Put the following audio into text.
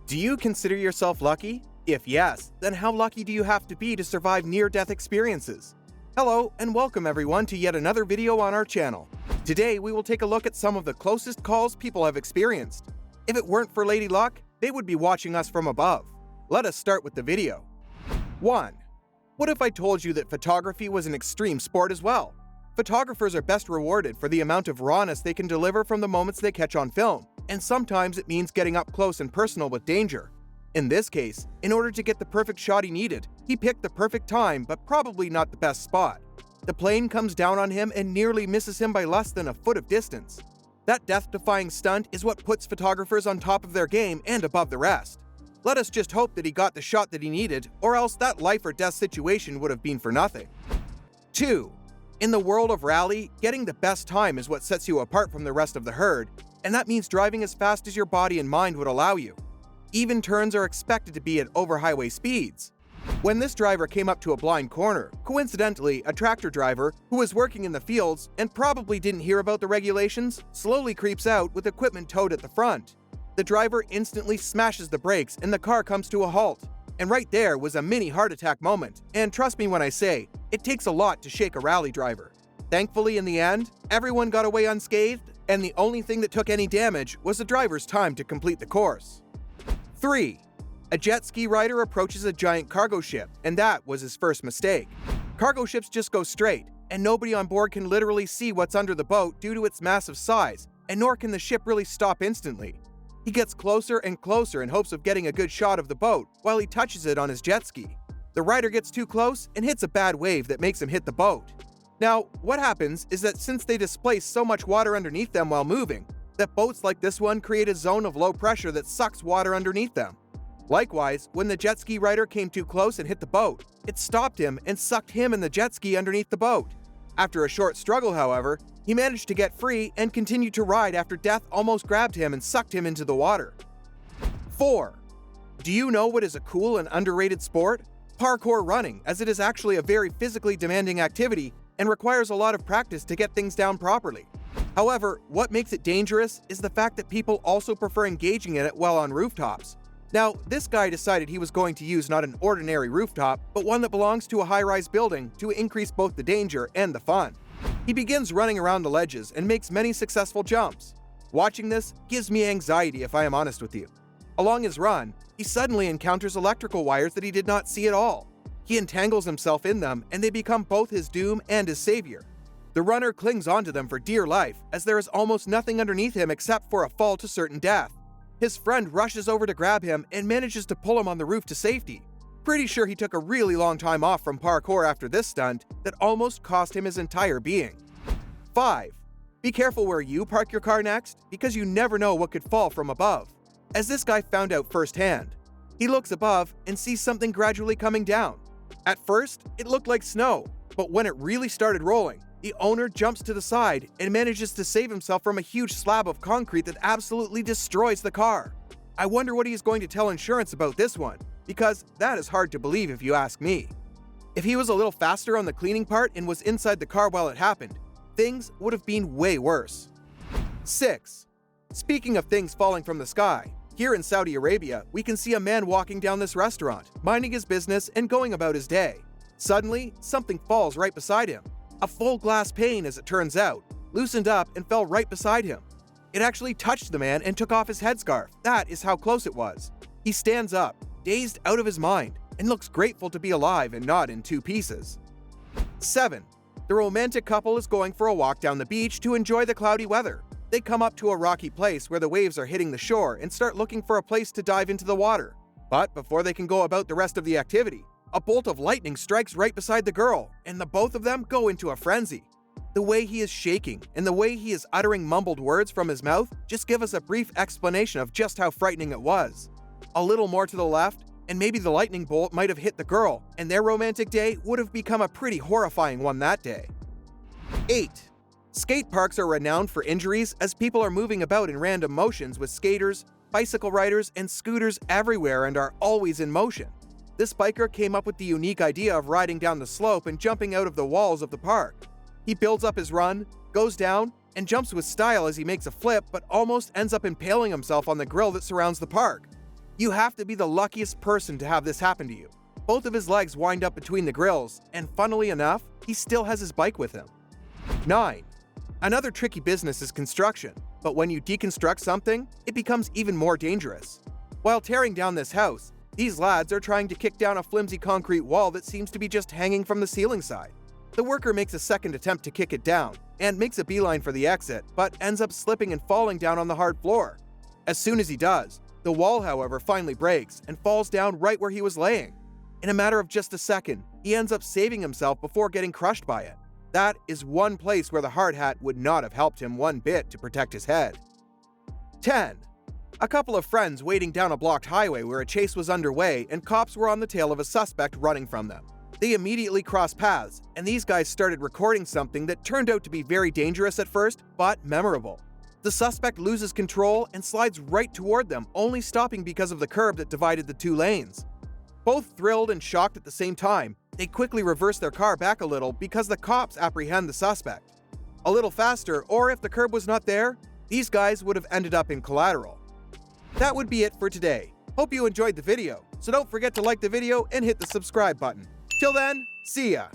Do you consider yourself lucky? If yes, then how lucky do you have to be to survive near-death experiences? Hello, and welcome everyone to yet another video on our channel. Today we will take a look at some of the closest calls people have experienced. If it weren't for Lady Luck, they would be watching us from above. Let us start with the video. 1. What if I told you that photography was an extreme sport as well? Photographers are best rewarded for the amount of rawness they can deliver from the moments they catch on film, and sometimes it means getting up close and personal with danger. In this case, in order to get the perfect shot he needed, he picked the perfect time but probably not the best spot. The plane comes down on him and nearly misses him by less than a foot of distance. That death-defying stunt is what puts photographers on top of their game and above the rest. Let us just hope that he got the shot that he needed, or else that life or death situation would have been for nothing. 2. In the world of rally, getting the best time is what sets you apart from the rest of the herd, and that means driving as fast as your body and mind would allow you. Even turns are expected to be at over-highway speeds. When this driver came up to a blind corner, coincidentally, a tractor driver, who was working in the fields and probably didn't hear about the regulations, slowly creeps out with equipment towed at the front. The driver instantly smashes the brakes and the car comes to a halt. And right there was a mini heart attack moment, and trust me when I say, it takes a lot to shake a rally driver. Thankfully, in the end, everyone got away unscathed, and the only thing that took any damage was the driver's time to complete the course. 3. A jet ski rider approaches a giant cargo ship, and that was his first mistake. Cargo ships just go straight, and nobody on board can literally see what's under the boat due to its massive size, and nor can the ship really stop instantly. He gets closer and closer in hopes of getting a good shot of the boat while he touches it on his jet ski. The rider gets too close and hits a bad wave that makes him hit the boat. Now, what happens is that since they displace so much water underneath them while moving, that boats like this one create a zone of low pressure that sucks water underneath them. Likewise, when the jet ski rider came too close and hit the boat, it stopped him and sucked him and the jet ski underneath the boat. After a short struggle, however, he managed to get free and continued to ride after death almost grabbed him and sucked him into the water. 4. Do you know what is a cool and underrated sport? Parkour running, as it is actually a very physically demanding activity and requires a lot of practice to get things down properly. However, what makes it dangerous is the fact that people also prefer engaging in it while on rooftops. Now, this guy decided he was going to use not an ordinary rooftop, but one that belongs to a high-rise building to increase both the danger and the fun. He begins running around the ledges and makes many successful jumps. Watching this gives me anxiety if I am honest with you. Along his run, he suddenly encounters electrical wires that he did not see at all. He entangles himself in them and they become both his doom and his savior. The runner clings onto them for dear life as there is almost nothing underneath him except for a fall to certain death. His friend rushes over to grab him and manages to pull him on the roof to safety. Pretty sure he took a really long time off from parkour after this stunt that almost cost him his entire being. 5. Be careful where you park your car next, because you never know what could fall from above. As this guy found out firsthand. He looks above and sees something gradually coming down. At first, it looked like snow, but when it really started rolling, the owner jumps to the side and manages to save himself from a huge slab of concrete that absolutely destroys the car. I wonder what he is going to tell insurance about this one, because that is hard to believe if you ask me. If he was a little faster on the cleaning part and was inside the car while it happened, things would have been way worse. 6. Speaking of things falling from the sky, here in Saudi Arabia, we can see a man walking down this restaurant, minding his business and going about his day. Suddenly, something falls right beside him. A full glass pane, as it turns out, loosened up and fell right beside him. It actually touched the man and took off his headscarf. That is how close it was. He stands up, dazed out of his mind, and looks grateful to be alive and not in two pieces. 7. The romantic couple is going for a walk down the beach to enjoy the cloudy weather. They come up to a rocky place where the waves are hitting the shore and start looking for a place to dive into the water. But before they can go about the rest of the activity, a bolt of lightning strikes right beside the girl, and the both of them go into a frenzy. The way he is shaking and the way he is uttering mumbled words from his mouth just give us a brief explanation of just how frightening it was. A little more to the left, and maybe the lightning bolt might have hit the girl, and their romantic day would have become a pretty horrifying one that day. 8. Skate parks are renowned for injuries as people are moving about in random motions with skaters, bicycle riders, and scooters everywhere and are always in motion. This biker came up with the unique idea of riding down the slope and jumping out of the walls of the park. He builds up his run, goes down, and jumps with style as he makes a flip but almost ends up impaling himself on the grill that surrounds the park. You have to be the luckiest person to have this happen to you. Both of his legs wind up between the grills, and funnily enough, he still has his bike with him. 9. Another tricky business is construction, but when you deconstruct something, it becomes even more dangerous. While tearing down this house, these lads are trying to kick down a flimsy concrete wall that seems to be just hanging from the ceiling side. The worker makes a second attempt to kick it down, and makes a beeline for the exit, but ends up slipping and falling down on the hard floor. As soon as he does, the wall, however, finally breaks and falls down right where he was laying. In a matter of just a second, he ends up saving himself before getting crushed by it. That is one place where the hard hat would not have helped him one bit to protect his head. 10. A couple of friends waiting down a blocked highway where a chase was underway and cops were on the tail of a suspect running from them. They immediately crossed paths, and these guys started recording something that turned out to be very dangerous at first, but memorable. The suspect loses control and slides right toward them, only stopping because of the curb that divided the two lanes. Both thrilled and shocked at the same time, they quickly reverse their car back a little because the cops apprehend the suspect. A little faster, or if the curb was not there, these guys would have ended up in collateral. That would be it for today. Hope you enjoyed the video, so don't forget to like the video and hit the subscribe button. Till then, see ya!